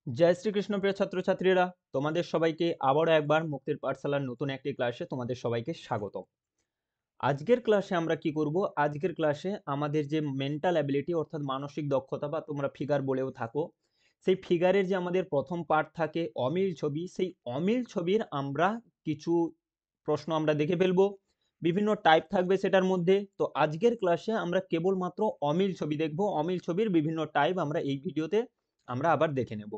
জয় শ্রীকৃষ্ণ প্রিয় ছাত্রছাত্রীরা, তোমাদের সবাইকে আবারও একবার মুক্তির পাঠশালার নতুন একটি ক্লাসে তোমাদের সবাইকে স্বাগত। আজকের ক্লাসে আমরা কি করব? আজকের ক্লাসে আমাদের যে মেন্টাল অ্যাবিলিটি অর্থাৎ মানসিক দক্ষতা বা তোমরা ফিগার বলেও থাকো, সেই ফিগারের যে আমাদের প্রথম পার্ট থাকে অমিল ছবি, সেই অমিল ছবির আমরা কিছু প্রশ্ন আমরা দেখে ফেলবো। বিভিন্ন টাইপ থাকবে সেটার মধ্যে। তো আজকের ক্লাসে আমরা কেবলমাত্র অমিল ছবি দেখব। অমিল ছবির বিভিন্ন টাইপ আমরা এই ভিডিওতে আমরা আবার দেখে নেব।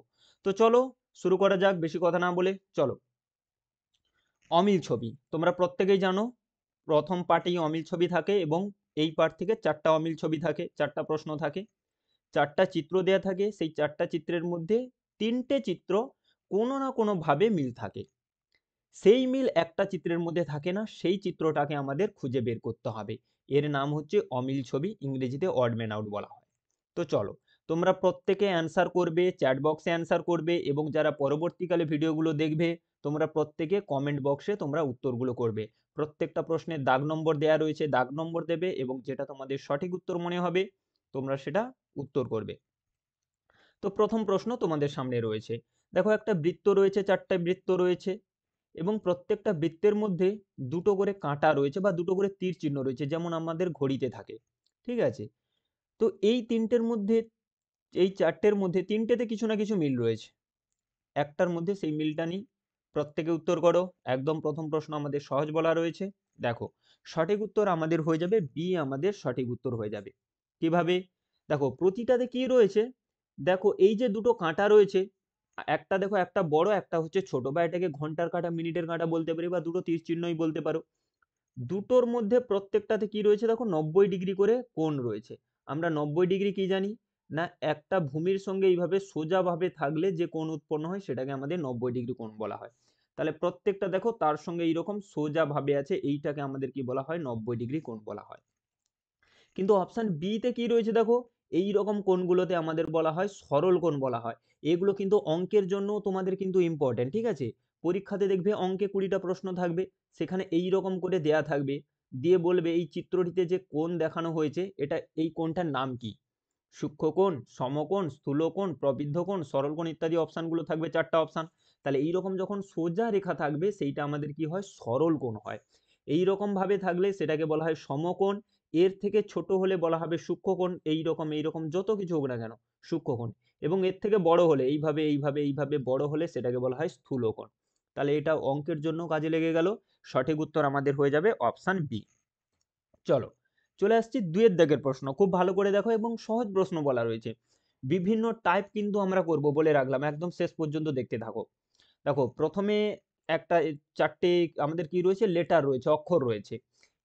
তো চলো শুরু করা যাক, বেশি কথা না বলে চলো। অমিল ছবি তোমরা প্রত্যেকেই জানো, প্রথম পার্টেই অমিল ছবি থাকে এবং এই পার্ট থেকে চারটা অমিল ছবি থাকে, চারটা প্রশ্ন থাকে, চারটা চিত্র দেয়া থাকে। সেই চারটা চিত্রের মধ্যে তিনটে চিত্র কোনো না কোনো ভাবে মিল থাকে। সেই মিল একটা চিত্রের মধ্যে থাকে না, সেই চিত্রটাকে আমাদের খুঁজে বের করতে হবে। এর নাম হচ্ছে অমিল ছবি, ইংরেজিতে অড ম্যান আউট বলা হয়। তো চলো, তোমরা প্রত্যেকে অ্যান্সার করবে, চ্যাট বক্সে অ্যান্সার করবে এবং যারা পরবর্তীকালে ভিডিওগুলো দেখবে তোমরা প্রত্যেকে কমেন্ট বক্সে তোমরা উত্তরগুলো করবে। প্রত্যেকটা প্রশ্নের দাগ নম্বর দেয়া রয়েছে, দাগ নম্বর দেবে এবং যেটা তোমাদের সঠিক উত্তর মনে হবে তোমরা সেটা উত্তর করবে। তো প্রথম প্রশ্ন তোমাদের সামনে রয়েছে। দেখো, একটা বৃত্ত রয়েছে, চারটে বৃত্ত রয়েছে এবং প্রত্যেকটা বৃত্তের মধ্যে দুটো করে কাঁটা রয়েছে বা দুটো করে তীর চিহ্ন রয়েছে, যেমন আমাদের ঘড়িতে থাকে। ঠিক আছে? তো এই তিনটের মধ্যে, এই চারটের মধ্যে তিনটেতে কিছু না কিছু মিল রয়েছে, একটার মধ্যে সেই মিলটা নেই। প্রত্যেকে উত্তর করো। একদম প্রথম প্রশ্ন আমাদের সহজ বলা রয়েছে। দেখো, সঠিক উত্তর আমাদের হয়ে যাবে বি, আমাদের সঠিক উত্তর হয়ে যাবে। কিভাবে? দেখো প্রতিটাতে কি রয়েছে, দেখো এই যে দুটো কাঁটা রয়েছে, একটা দেখো, একটা বড় একটা হচ্ছে ছোট, বা এটাকে ঘন্টার কাঁটা মিনিটের কাঁটা বলতে পারি বা দুটো তীর চিহ্নই বলতে পারো। দুটোর মধ্যে প্রত্যেকটাতে কি রয়েছে, দেখো 90 ডিগ্রি করে কোণ রয়েছে। আমরা 90 ডিগ্রি কি জানি না, একটা ভূমির সঙ্গে এইভাবে সোজাভাবে থাকলে যে কোণ উৎপন্ন হয় সেটাকে আমাদের 90 ডিগ্রি কোণ বলা হয়। তাহলে প্রত্যেকটা দেখো তার সঙ্গে এইরকম সোজা ভাবে আছে, এইটাকে আমাদের কি বলা হয়, 90 ডিগ্রি কোণ বলা হয়। কিন্তু অপশন বি তে কি রয়েছে দেখো, এই রকম কোণগুলোতে আমাদের বলা হয় সরল কোণ বলা হয়। এগুলো কিন্তু অঙ্কের জন্য তোমাদের কিন্তু ইম্পর্টেন্ট। ঠিক আছে? পরীক্ষাতে দেখবে অঙ্কে 20টা প্রশ্ন থাকবে, সেখানে এই রকম করে দেয়া থাকবে, দিয়ে বলবে এই চিত্রটিতে যে কোণ দেখানো হয়েছে এটা, এই কোণটার নাম কি? সূক্ষ্মকোণ, সমকোণ, স্থূলকোণ, প্রবৃদ্ধকোণ, সরল কোণ ইত্যাদি অপশানগুলো থাকবে, চারটা অপশান। তাহলে এইরকম যখন সোজা রেখা থাকবে সেইটা আমাদের কি হয়, সরল কোণ হয়। এই রকম ভাবে থাকলে সেটাকে বলা হয় সমকোণ। এর থেকে ছোট হলে বলা হবে সূক্ষ্মকোণ। এইরকম এইরকম যত কিছু হোক না কেন, সূক্ষ্মকোণ। এবং এর থেকে বড় হলে এইভাবে এইভাবে এইভাবে বড় হলে সেটাকে বলা হয় স্থূলকোণ। তাহলে এটা অঙ্কের জন্য কাজে লেগে গেল। সঠিক উত্তর আমাদের হয়ে যাবে অপশান বি। চলো, চলে আসছি দুইয়ের দাগের প্রশ্ন। খুব ভালো করে দেখো এবং সহজ প্রশ্ন বলা রয়েছে। বিভিন্ন টাইপ কিন্তু আমরা করব বলে রাখলাম, একদম শেষ পর্যন্ত দেখতে থাকো। দেখো প্রথমে একটা চারটে আমাদের কি রয়েছে, লেটার রয়েছে, অক্ষর রয়েছে।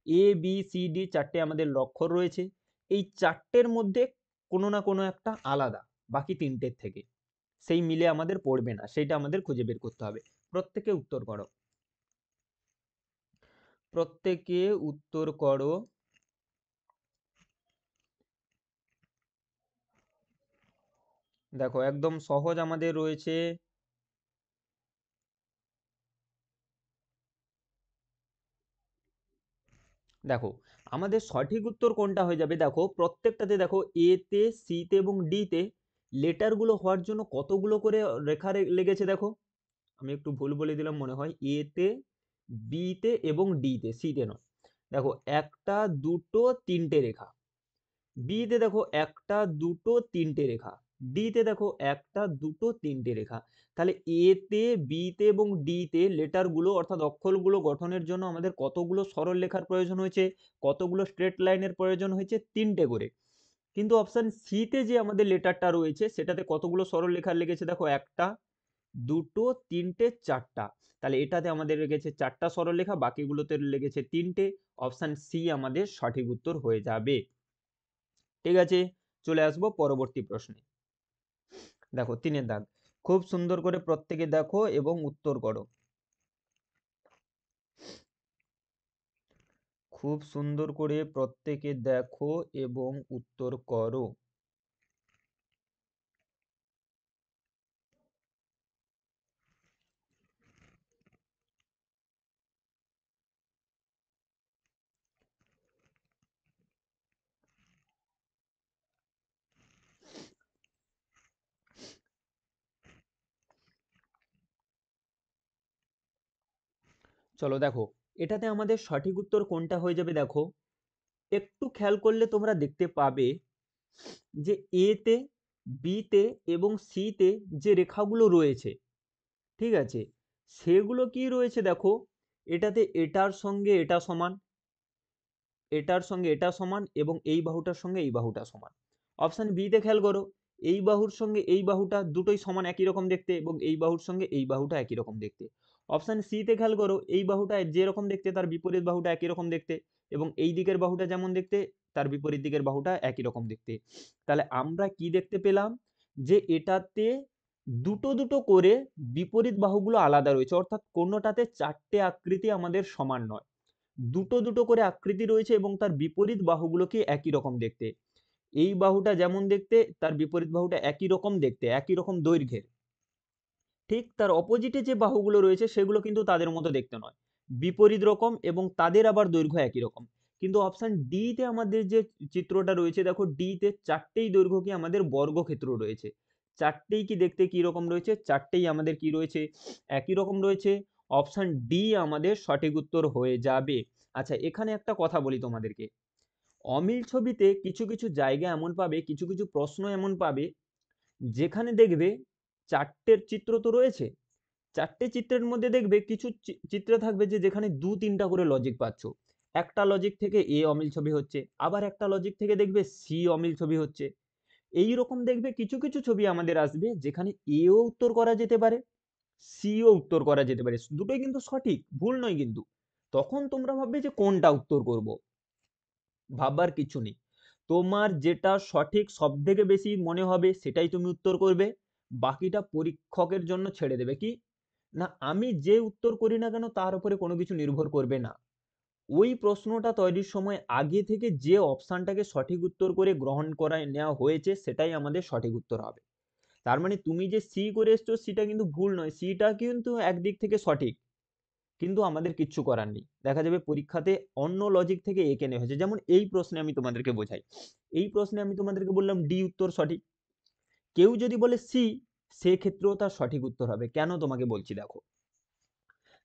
এ বি সি ডি চারটে আমাদের অক্ষর রয়েছে। এই চারটের মধ্যে কোনো না কোনো একটা আলাদা বাকি তিনটের থেকে, সেই মিলে আমাদের পড়বে না, সেইটা আমাদের খুঁজে বের করতে হবে। প্রত্যেকে উত্তর করো, প্রত্যেকে উত্তর করো। দেখো একদম সহজ আমাদের রয়েছে। দেখো আমাদের সঠিক উত্তর কোনটা হয়ে যাবে, দেখো প্রত্যেকটাতে দেখো এ তে, সি তে এবং ডি তে লেটার গুলো হওয়ার জন্য কতগুলো করে রেখা লেগেছে দেখো। আমি একটু ভুল বলে দিলাম মনে হয়, এ তে, বি তে এবং ডি তে, সি তে নয়। দেখো একটা, দুটো, তিনটে রেখা। বি তে দেখো একটা, দুটো, তিনটে রেখা। ডি তে দেখো একটা, দুটো, তিনটে রেখা। তাহলে এ তে, বি তে এবং ডি তে লেটার গুলো অর্থাৎ অক্ষরগুলো গঠনের জন্য আমাদের কতগুলো সরল লেখার প্রয়োজন হয়েছে, কতগুলো স্ট্রেট লাইনের প্রয়োজন হয়েছে, তিনটে করে। কিন্তু অপশন সি তে যে আমাদের লেটারটা রয়েছে সেটাতে কতগুলো সরল লেখা লেগেছে দেখো, একটা, দুটো, তিনটে, চারটা। তাহলে এটাতে আমাদের লেগেছে চারটা সরল লেখা, বাকিগুলোতে লেগেছে তিনটে। অপশন সি আমাদের সঠিক উত্তর হয়ে যাবে। ঠিক আছে, চলে আসবো পরবর্তী প্রশ্নে। দেখো তিনের দাগ, খুব সুন্দর করে প্রত্যেকে দেখো এবং উত্তর করো। খুব সুন্দর করে প্রত্যেকে দেখো এবং উত্তর করো। চলো দেখো, এটাতে আমাদের সঠিক উত্তর কোনটা হয়ে যাবে দেখো, একটু খেয়াল করলে তোমরা দেখতে পাবে যে এ তে, বি তে এবং সি তে যে রেখাগুলো রয়েছে, ঠিক আছে, সেগুলো কি রয়েছে দেখো, এটাতে এটার সঙ্গে এটা সমান, এটার সঙ্গে এটা সমান এবং এই বাহুটার সঙ্গে এই বাহুটা সমান। অপশন বি তে খেয়াল করো, এই বাহুর সঙ্গে এই বাহুটা দুটোই সমান একই রকম দেখতে এবং এই বাহুর সঙ্গে এই বাহুটা একই রকম দেখতে। অপশন সি তে খেয়াল করো, এই বাহুটা যেরকম দেখতে তার বিপরীত বাহুটা একই রকম দেখতে এবং এই দিকের বাহুটা যেমন দেখতে তার বিপরীত দিকের বাহুটা একই রকম দেখতে। তাহলে আমরা কি দেখতে পেলাম যে এটাতে দুটো দুটো করে বিপরীত বাহুগুলো আলাদা রয়েছে, অর্থাৎ কোনোটাতে চারটে আকৃতি আমাদের সমান নয়, দুটো দুটো করে আকৃতি রয়েছে এবং তার বিপরীত বাহুগুলোকে একই রকম দেখতে। এই বাহুটা যেমন দেখতে তার বিপরীত বাহুটা একই রকম দেখতে, একই রকম দৈর্ঘ্যের। ঠিক তার অপোজিটে যে বাহুগুলো রয়েছে সেগুলো কিন্তু তাদের মতো দেখতে নয়, বিপরীত রকম এবং তাদের আবার দৈর্ঘ্য একই রকম। কিন্তু অপশন ডি তে আমাদের যে চিত্রটা রয়েছে দেখো, ডি তে চারটেই দৈর্ঘ্য কি আমাদের বর্গক্ষেত্র রয়েছে, চারটেই কি দেখতে কি রকম রয়েছে, চারটেই আমাদের কি রয়েছে, একই রকম রয়েছে। অপশন ডি আমাদের সঠিক উত্তর হয়ে যাবে। আচ্ছা, এখানে একটা কথা বলি তোমাদেরকে, অমিল ছবিতে কিছু কিছু জায়গা এমন পাবে, কিছু কিছু প্রশ্ন এমন পাবে যেখানে দেখবে চারটের চিত্র তো রয়েছে, চারটে চিত্রের মধ্যে দেখবে কিছু চিত্র থাকবে যে যেখানে দু তিনটা করে লজিক পাচ্ছ, একটা লজিক থেকে এ অমিল ছবি হচ্ছে, আবার একটা লজিক থেকে দেখবে সি অমিল ছবি হচ্ছে। এই রকম দেখবে কিছু কিছু ছবি আমাদের আসবে যেখানে এও উত্তর করা যেতে পারে, সিও উত্তর করা যেতে পারে, দুটোই কিন্তু সঠিক, ভুল নয় কিন্তু। তখন তোমরা ভাববে যে কোনটা উত্তর করব, ভাববার কিছু নেই, তোমার যেটা সঠিক সব থেকে বেশি মনে হবে সেটাই তুমি উত্তর করবে, বাকিটা পরীক্ষকের জন্য ছেড়ে দেবে। কি না, আমি যে উত্তর করি না কেন তার উপরে কোনো কিছু নির্ভর করবে না, ওই প্রশ্নটা তৈরির সময় আগে থেকে যে অপশানটাকে সঠিক উত্তর করে গ্রহণ করা নেওয়া হয়েছে সেটাই আমাদের সঠিক উত্তর হবে। তার মানে তুমি যে সি করে এসছো সেটা কিন্তু ভুল নয়, সিটা কিন্তু একদিক থেকে সঠিক, কিন্তু আমাদের কিচ্ছু করার নেই, দেখা যাবে পরীক্ষাতে অন্য লজিক থেকে এঁকে নেওয়া হয়েছে। যেমন এই প্রশ্নে আমি তোমাদেরকে বোঝাই, এই প্রশ্নে আমি তোমাদেরকে বললাম ডি উত্তর সঠিক, কেউ যদি বলে সি, সেক্ষেত্রেও তার সঠিক উত্তর হবে। কেন তোমাকে বলছি দেখো,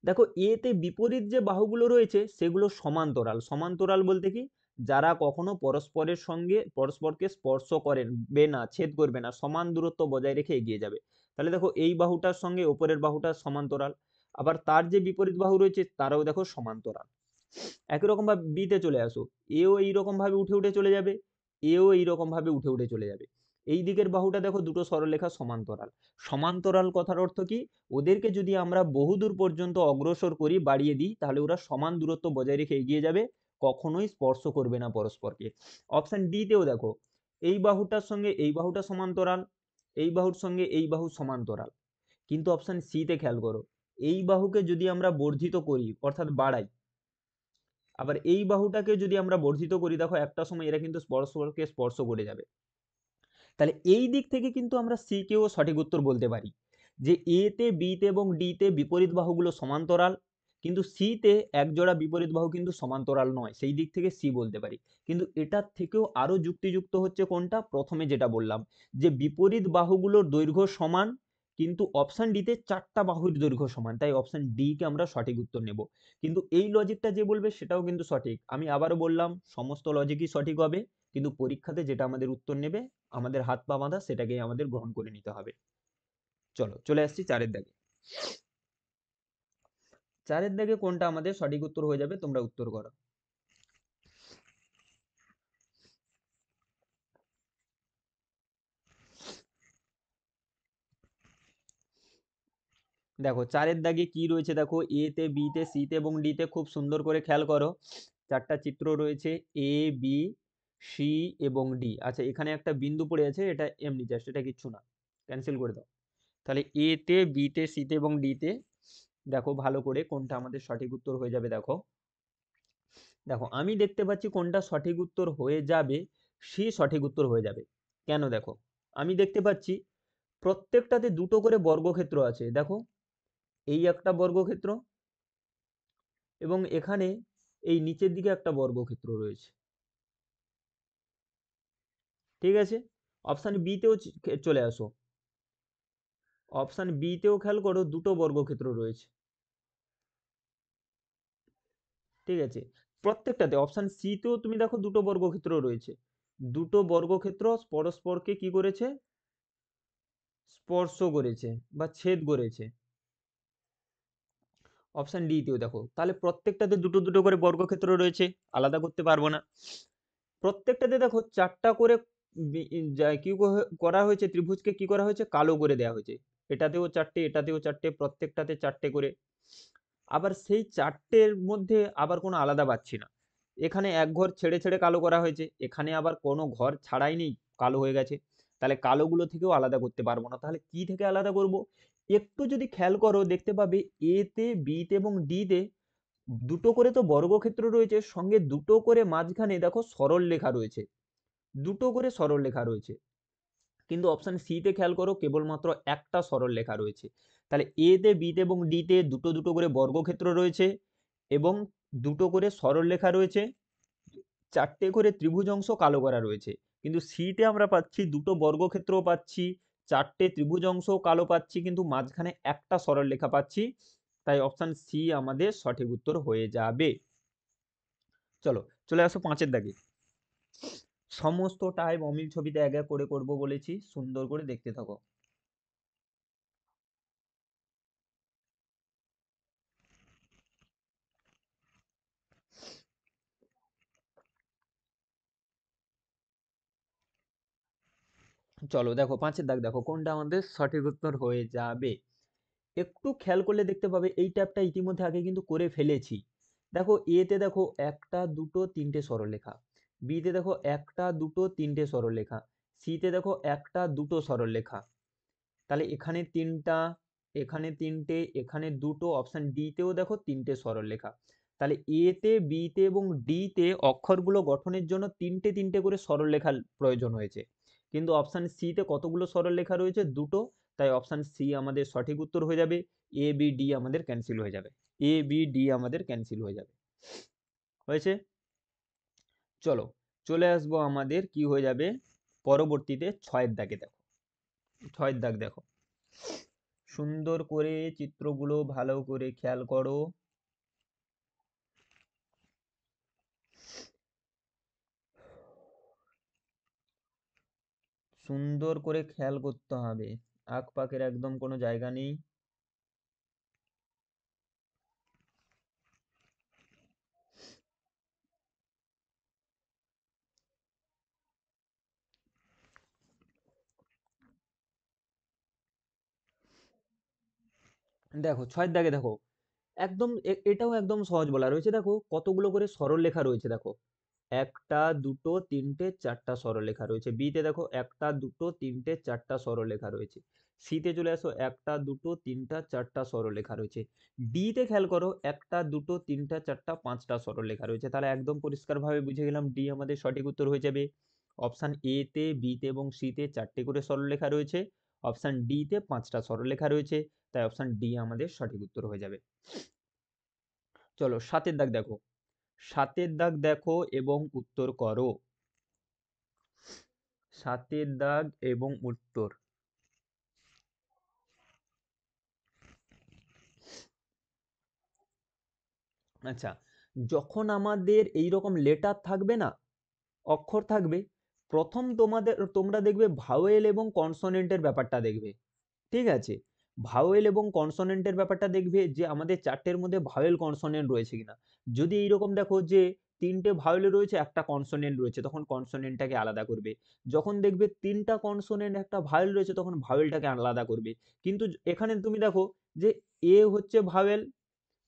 দেখো এতে বিপরীত যে বাহুগুলো রয়েছে সেগুলো সমান্তরাল, সমান্তরাল বলতে কি, যারা কখনো পরস্পরের সঙ্গে পরস্পরকে স্পর্শ করবে না, ছেদ করবে না, সমান দূরত্ব বজায় রেখে এগিয়ে যাবে। তাহলে দেখো এই বাহুটার সঙ্গে ওপরের বাহুটা সমান্তরাল, আবার তার যে বিপরীত বাহু রয়েছে তারাও দেখো সমান্তরাল। একই রকম ভাবে বিতে চলে আসো, এও এইরকম ভাবে উঠে উঠে চলে যাবে, এও এইরকম ভাবে উঠে উঠে চলে যাবে। এই দিকের বাহুটা দেখো দুটো সরলরেখা সমান্তরাল, সমান্তরাল কথার অর্থ কি, ওদেরকে যদি আমরা বহুদূর পর্যন্ত অগ্রসর করি, বাড়িয়ে দিই, তাহলে ওরা সমান দূরত্ব বজায় রেখে এগিয়ে যাবে, কখনোই স্পর্শ করবে না পরস্পরকে। অপশন ডি তেও দেখো, এই বাহুটার সঙ্গে এই বাহুটা সমান্তরাল, এই বাহুর সঙ্গে এই বাহু সমান্তরাল। কিন্তু অপশন সি তে খেয়াল করো, এই বাহুকে যদি আমরা বর্ধিত করি অর্থাৎ বাড়াই, আবার এই বাহুটাকে যদি আমরা বর্ধিত করি, দেখো একটা সময় এরা কিন্তু পরস্পরকে স্পর্শ করে যাবে। তাহলে এই দিক থেকে কিন্তু আমরা সি কেও সঠিক উত্তর বলতে পারি, যে এ তে, বি তে এবং ডি তে বিপরীত বাহুগুলো সমান্তরাল, কিন্তু সি তে একজোড়া বিপরীত বাহু কিন্তু সমান্তরাল নয়, সেই দিক থেকে সি বলতে পারি। কিন্তু এটার থেকেও আরো যুক্তিযুক্ত হচ্ছে কোনটা, প্রথমে যেটা বললাম, যে বিপরীত বাহুগুলোর দৈর্ঘ্য সমান, কিন্তু অপশন ডি তে চারটা বাহুর দৈর্ঘ্য সমান, তাই অপশন ডি কে আমরা সঠিক উত্তর নেব। কিন্তু এই লজিকটা যে বলবে সেটাও কিন্তু সঠিক, আমি আবারও বললাম সমস্ত লজিকই সঠিক হবে, কিন্তু পরীক্ষাতে যেটা আমাদের উত্তর নেবে, আমাদের হাত পা বাঁধা, সেটাকেই আমাদের গ্রহণ করে নিতে হবে। চলো চলে আসছি চারের দাগে, চারের দাগে কোনটা আমাদের সঠিক উত্তর হয়ে যাবে, তোমরা উত্তর করো। দেখো চারের দাগে কি রয়েছে, দেখো এ তে, বি তে, সি তে এবং ডি তে, খুব সুন্দর করে খেয়াল করো, চারটা চিত্র রয়েছে এ, বি, সি এবং ডি। আচ্ছা এখানে একটা বিন্দু পড়ে আছে, এটা এমনি জাস্ট, এটা কিচ্ছু না, ক্যান্সেল করে দাও। তাহলে এ তে, বি তে, সি তে এবং ডি তে দেখো ভালো করে কোনটা আমাদের সঠিক উত্তর হয়ে যাবে। দেখো দেখো আমি দেখতে পাচ্ছি কোনটা সঠিক উত্তর হয়ে যাবে, সি সঠিক উত্তর হয়ে যাবে। কেন দেখো, আমি দেখতে পাচ্ছি প্রত্যেকটাতে দুটো করে বর্গক্ষেত্র আছে, দেখো এই একটা বর্গক্ষেত্র এবং এখানে এই নিচের দিকে একটা বর্গক্ষেত্র রয়েছে, ঠিক আছে। অপশান বি তেও চলে আসো, অপশান বি তেও খেয়াল করো দুটো বর্গক্ষেত্র রয়েছে, ঠিক আছে, প্রত্যেকটাতে অপশান সি তেও তুমি দেখো দুটো বর্গক্ষেত্র রয়েছে, দুটো বর্গক্ষেত্র পরস্পরকে কি করেছে, স্পর্শ করেছে বা ছেদ করেছে। অপশান ডি তেও দেখো, তাহলে প্রত্যেকটাতে দুটো দুটো করে বর্গক্ষেত্র রয়েছে, আলাদা করতে পারবো না। প্রত্যেকটাতে দেখো চারটা করে কি করা হয়েছে, ত্রিভুজকে কি করা হয়েছে, কালো করে দেওয়া হয়েছে। এটাতেও চারটে, এটাতেও চারটে, প্রত্যেকটাতে চারটে করে। আবার সেই চারটের মধ্যে আবার কোনো আলাদা পাচ্ছি না। এখানে এক ঘর ছেড়ে ছেড়ে কালো করা হয়েছে, এখানে আবার কোনো ঘর ছাড়াই নেই, কালো হয়ে গেছে। তাহলে কালোগুলো থেকেও আলাদা করতে পারবো না, তাহলে কি থেকে আলাদা করব? একটু যদি খেয়াল করো দেখতে পাবে এ তে, বি তে এবং ডি তে দুটো করে তো বর্গক্ষেত্র রয়েছে, সঙ্গে দুটো করে মাঝখানে দেখো সরল রেখা রয়েছে, দুটো করে সরল রেখা রয়েছে। কিন্তু অপশান সি তে খেয়াল করো কেবলমাত্র একটা সরল রেখা রয়েছে। তাহলে এ তে, বি তে এবং ডি তে দুটো দুটো করে বর্গক্ষেত্র রয়েছে এবং দুটো করে সরল রেখা রয়েছে, চারটে করে ত্রিভুজ অংশ কালো করা রয়েছে। কিন্তু সি তে আমরা পাচ্ছি দুটো বর্গক্ষেত্রও পাচ্ছি, চারটে ত্রিভুজ অংশও কালো পাচ্ছি, কিন্তু মাঝখানে একটা সরল রেখা পাচ্ছি। তাই অপশান সি আমাদের সঠিক উত্তর হয়ে যাবে। চলো চলে আসো 5-এর দাগে। সমস্ত টাইপ অমিল ছবিতে এক এক করে করব বলেছি, সুন্দর করে দেখতে থাকো। চলো দেখো 5-এর দাগ, দেখো কোনটা আমাদের সঠিক উত্তর হয়ে যাবে। একটু খেয়াল করলে দেখতে পাবে এই ট্যাবটা ইতিমধ্যে আগে কিন্তু করে ফেলেছি। দেখো এ তে দেখো একটা দুটো তিনটে সরলরেখা, বি তে দেখো একটা দুটো তিনটে সরলরেখা, সি তে দেখো একটা দুটো সরলরেখা। তাহলে এখানে তিনটা, এখানে তিনটে, এখানে দুটো, অপশন ডি তেও দেখো তিনটে সরলরেখা। তাহলে এ তে, বি তে এবং ডি তে অক্ষরগুলো গঠনের জন্য তিনটে তিনটে করে সরলরেখার প্রয়োজন হয়েছে, কিন্তু অপশন সি তে কতগুলো সরলরেখা রয়েছে, দুটো। তাই অপশন সি আমাদের সঠিক উত্তর হয়ে যাবে। এ বি ডি আমাদের ক্যান্সেল হয়ে যাবে, এ বি ডি আমাদের ক্যান্সেল হয়ে যাবে। হয়েছে? চলো চলে আসবো আমাদের কি হয়ে যাবে পরবর্তীতে 6-এর দাগে। দেখো 6-এর দাগ দেখো, সুন্দর করে চিত্রগুলো ভালো করে খেয়াল করো। সুন্দর করে খেয়াল করতে হবে, আঁকপাকের একদম কোনো জায়গা নেই। দেখো 6-এর দাগে দেখো, একদম এটাও একদম সহজ বলা রয়েছে। দেখো কতগুলো করে সরল লেখা রয়েছে, দেখো একটা দুটো তিনটে চারটা সরলরেখা রয়েছে। বিতে দেখো একটা দুটো তিনটে চারটা সরলরেখা রয়েছে। সিতে চলে আসো একটা দুটো তিনটা চারটা সরলরেখা রয়েছে। ডিতে খেয়াল করো একটা দুটো তিনটা চারটা পাঁচটা সরলরেখা রয়েছে। তাহলে একদম পরিষ্কারভাবে বুঝে গেলাম ডি আমাদের সঠিক উত্তর হয়ে যাবে। অপশান এ তে, বিতে এবং সিতে চারটে করে সরলরেখা রয়েছে, অপশান ডি তে পাঁচটা সরলরেখা রয়েছে, তাই অপশান ডি আমাদের সঠিক উত্তর হয়ে যাবে। চলো 7-এর দাগ দেখো, 7-এর দাগ দেখো এবং উত্তর করো। 7-এর দাগ এবং উত্তর। আচ্ছা, যখন আমাদের এই রকম লেটার থাকবে না, অক্ষর থাকবে, প্রথম তোমরা দেখবে ভাওয়েল এবং কনসোনেন্টের ব্যাপারটা দেখবে। ঠিক আছে, ভাওয়েল এবং কনসোনেন্টের ব্যাপারটা দেখবে যে আমাদের চারটের মধ্যে ভাওয়েল কনসোনেন্ট রয়েছে কিনা। যদি এইরকম দেখো যে তিনটে ভাওয়েল রয়েছে একটা কনসোনেন্ট রয়েছে, তখন কনসোনেন্টটাকে আলাদা করবে। যখন দেখবে তিনটা কনসোনেন্ট একটা ভাওয়েল রয়েছে, তখন ভাওয়েলটাকে আলাদা করবে। কিন্তু এখানে তুমি দেখো যে এ হচ্ছে ভাওয়েল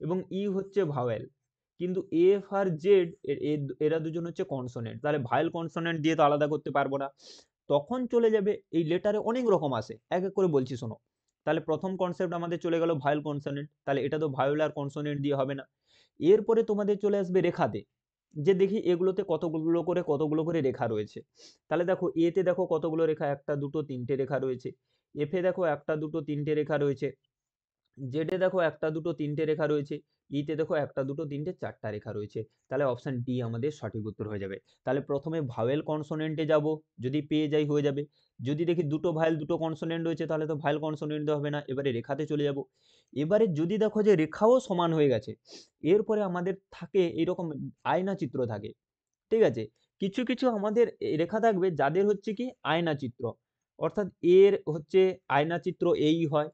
এবং ই হচ্ছে ভাওয়েল, কিন্তু এফ আর জেড এরা দুজন হচ্ছে কনসোনেন্ট। তাহলে ভাওয়েল কনসোনেন্ট দিয়ে তো আলাদা করতে পারবো না। তখন চলে যাবে, এই লেটারে অনেক রকম আসে, এক এক করে বলছি শোনো। তাহলে প্রথম কনসেপ্ট আমাদের চলে গেল ভাওয়েল কনসোনেন্ট, তাহলে এটা তো ভাওয়েল আর কনসোনেন্ট দিয়ে হবে না। এরপরে তোমাদের চলে আসবে রেখাতে, যে দেখি এগুলোতে কতগুলো করে রেখা রয়েছে। তাহলে দেখো এ তে দেখো কতগুলো রেখা, একটা দুটো তিনটে রেখা রয়েছে। এফ এ দেখো একটা দুটো তিনটে রেখা রয়েছে। জেডে দেখো একটা দুটো তিনটে রেখা রয়েছে। ইতে দেখো একটা দুটো তিনটে চারটা রেখা রয়েছে। তাহলে অপশন ডি আমাদের সঠিক উত্তর হয়ে যাবে। তাহলে প্রথমে ভাওয়েল কনসোনেন্টে যাব, যদি পেয়ে যাই হয়ে যাবে। যদি দেখি দুটো ভায়েল দুটো কনসোনেন্ট রয়েছে তাহলে তো ভায়েল কনসোনেন্ট হবে না। এবারে রেখাতে চলে যাব। এবারে যদি দেখো যে রেখাও সমান হয়ে গেছে, এরপরে আমাদের থাকে এইরকম আয়না চিত্র থাকে। ঠিক আছে, কিছু কিছু আমাদের রেখা থাকবে যাদের হচ্ছে কি আয়না চিত্র, অর্থাৎ এর হচ্ছে আয়না চিত্র এই হয়,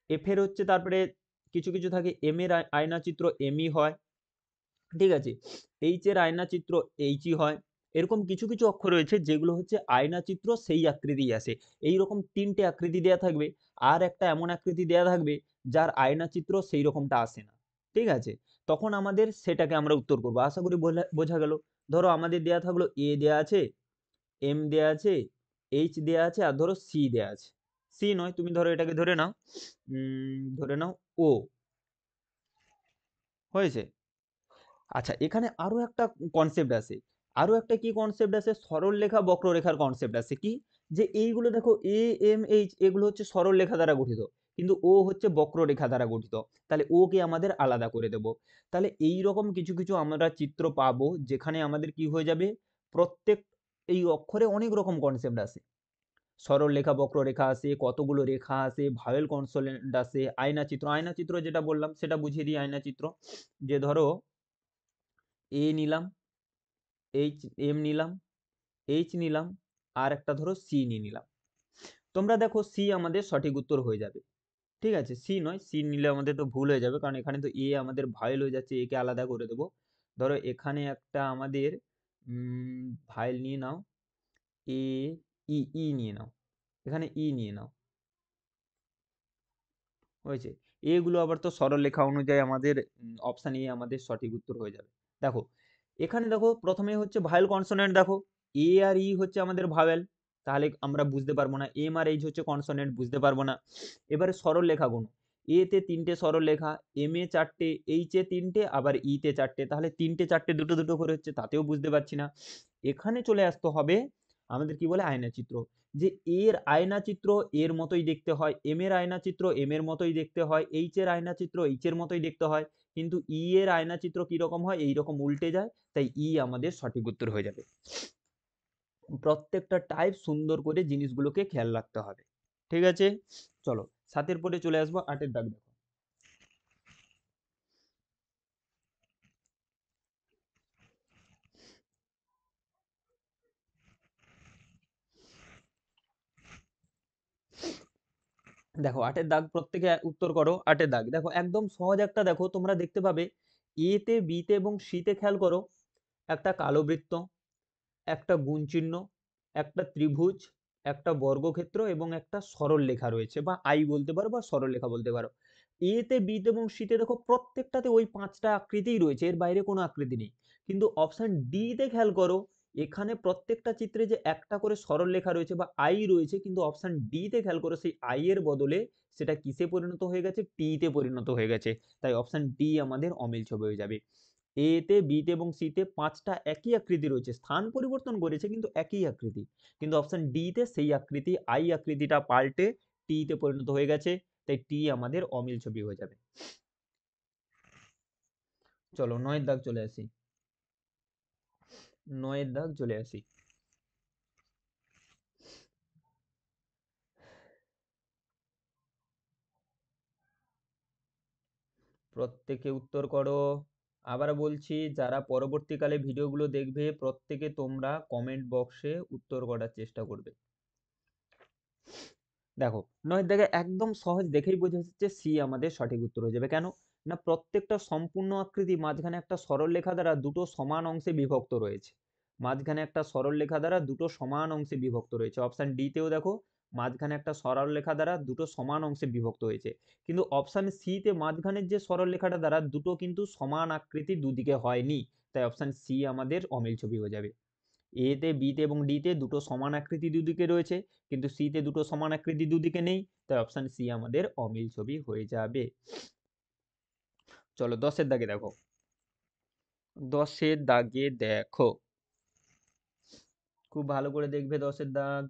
এফ এর হচ্ছে তারপরে কিছু কিছু থাকে এম এর আয়না চিত্র এমই হয়। ঠিক আছে, এইচ এর আয়না চিত্র এইচই হয়। এরকম কিছু কিছু অক্ষর রয়েছে যেগুলো হচ্ছে আয়না চিত্র সেই আকৃতি আসে। এইরকম তিনটে আকৃতি দেয়া থাকবে, আর একটা এমন আকৃতি দেয়া থাকবে যার আয়না চিত্র সেই রকমটা আসে না। ঠিক আছে, তখন আমাদের সেটাকে আমরা উত্তর করব। আশা করি বোঝা গেল। ধরো আমাদের দেয়া থাকলো এ দেয়া আছে, এম দেয়া আছে, এইচ দেয়া আছে, আর ধরো সি দেয়া আছে। সি নয়, তুমি ধরো এটাকে ধরে নাও, ধরে নাও ও। হয়েছে? আচ্ছা, এখানে আরো একটা কনসেপ্ট আছে। আরো একটা কি কনসেপ্ট আছে? সরলরেখা বক্ররেখার কনসেপ্ট আছে। কি? যে এইগুলো দেখো এ, এম, এইচ এগুলো হচ্ছে সরলরেখা দ্বারা গঠিত। কিন্তু ও হচ্ছে বক্ররেখা দ্বারা গঠিত। তাহলে ও কে আমাদের আলাদা করে দেব। তাহলে এইরকম কিছু কিছু আমরা চিত্র পাবো যেখানে আমাদের কি হয়ে যাবে, প্রত্যেক এই অক্ষরে অনেক রকম কনসেপ্ট আছে। সরলরেখা বক্ররেখা আছে, কতগুলো রেখা আছে, ভাওয়েল কনসোনেন্ট আছে, আয়না চিত্র। আয়না চিত্র যেটা বললাম সেটা বুঝিয়ে দিই। আয়না চিত্র যে ধরো এ নিলাম, এইচ এম নিলাম, এইচ নিলাম, আর একটা ধরো সি নিয়ে নিলাম। তোমরা দেখো সি আমাদের সঠিক উত্তর হয়ে যাবে। ঠিক আছে, সি নয়, সি নিলে আমাদের তো ভুল হয়ে যাবে, কারণ এখানে তো এ আমাদের ভাইল হয়ে যাচ্ছে, এ কে আলাদা করে দেবো। ধরো এখানে একটা আমাদের ভাইল নিয়ে নাও, এ ই, ই নিয়ে নাও, এখানে ই নিয়ে নাও। হয়েছে? এগুলো আবার তো সরলরেখা অনুযায়ী আমাদের অপশন এ আমাদের সঠিক উত্তর হয়ে যাবে। দেখো এখানে দেখো প্রথমে হচ্ছে ভাওয়েল কনসোনেন্ট, দেখো এ আর ই হচ্ছে আমাদের ভাওয়েল, তাহলে আমরা বুঝতে পারবো না। এম আর এইচ হচ্ছে কনসোনেন্ট, বুঝতে পারবো না। এবারে সরলরেখা গুণ, এ তে তিনটে সরলরেখা, এম এ চারটে, এইচ এ তিনটে, আবার ই তে চারটে, তাহলে তিনটে চারটে দুটো দুটো করে হচ্ছে, তাতেও বুঝতে পারছি না। এখানে চলে আসতে হবে আমাদের কি বলে আয়না চিত্র, যে এর আয়না চিত্র এর মতোই দেখতে হয়, এম এর আয়না চিত্র এম এর মতোই দেখতে হয়, এইচ এর আয়না চিত্র এইচ এর মতোই দেখতে হয়, কিন্তু ই এর আয়না চিত্র কি রকম হয়, এই রকম উল্টে যায়, তাই ই আমাদের সঠিক উত্তর হয়ে যাবে। প্রত্যেকটা টাইপ সুন্দর করে জিনিসগুলোকে খেয়াল রাখতে হবে। ঠিক আছে, চলো 7 পরে চলে আসবো 8 দাগ। দেখো দেখো 8 দাগ প্রত্যেকে উত্তর করো। 8 দাগ দেখো একদম সহজ একটা, দেখো তোমরা দেখতে পাবে এ তে, বি তে এবং সি তে খেয়াল করো, একটা কালো বৃত্ত, একটা গুণ চিহ্ন, একটা ত্রিভুজ, একটা বর্গক্ষেত্র এবং একটা সরল রেখা রয়েছে, বা আই বলতে পারো বা সরল রেখা বলতে পারো। এ তে, বি তে এবং সি তে দেখো প্রত্যেকটাতে ওই 5টা আকৃতিই রয়েছে, এর বাইরে কোনো আকৃতি নেই। কিন্তু অপশন ডি তে খেয়াল করো, এখানে প্রত্যেকটা চিত্রে যে একটা করে সরল রেখা রয়েছে বা আই রয়েছে, কিন্তু অপশন ডি তে খেয়াল করো সেই আই এর বদলে সেটা কিসে পরিণত হয়ে গেছে, টি তে পরিণত হয়ে গেছে। তাই অপশন ডি আমাদের অমিল ছবি হয়ে যাবে। এ তে, বি তে এবং সি তে 5টা একই আকৃতি রয়েছে, স্থান পরিবর্তন করেছে কিন্তু একই আকৃতি, কিন্তু অপশন ডি তে সেই আকৃতি আই আকৃতিটা পাল্টে টি তে পরিণত হয়ে গেছে, তাই টি আমাদের অমিল ছবি হয়ে যাবে। চলো 9 দাগ চলে আসি। 9 দাগ চলে আসি। প্রত্যেকে উত্তর করো। আবার বলছি, যারা পরবর্তীকালে ভিডিওগুলো দেখবে প্রত্যেকে তোমরা কমেন্ট বক্সে উত্তর করার চেষ্টা করবে। দেখো 9 দাগে একদম সহজ, দেখেই বোঝা যাচ্ছে সি আমাদের সঠিক উত্তর হয়ে যাবে। কেন না, প্রত্যেকটা সম্পূর্ণ আকৃতি মাঝখানে একটা সরল রেখা দ্বারা দুটো সমান অংশে বিভক্ত রয়েছে। মাঝখানে একটা সরল রেখা দ্বারা দুটো সমান অংশে বিভক্ত রয়েছে। অপশন ডি তেও দেখো মাঝখানে একটা সরল রেখা দ্বারা দুটো সমান অংশে বিভক্ত হয়েছে, কিন্তু অপশন সি তে মাঝখানের যে সরল রেখাটা দ্বারা দুটো কিন্তু সমান আকৃতি দুদিকে হয়নি, তাই অপশন সি আমাদের অমিল ছবি হয়ে যাবে। এ তে, বি তে এবং ডি তে দুটো সমান আকৃতি দুদিকে রয়েছে, কিন্তু সি তে দুটো সমান আকৃতি দুদিকে নেই, তাই অপশন সি আমাদের অমিল ছবি হয়ে যাবে। চলো 10 দাগে দেখো। 10 দাগে দেখো, খুব ভালো করে দেখবে 10 দাগ।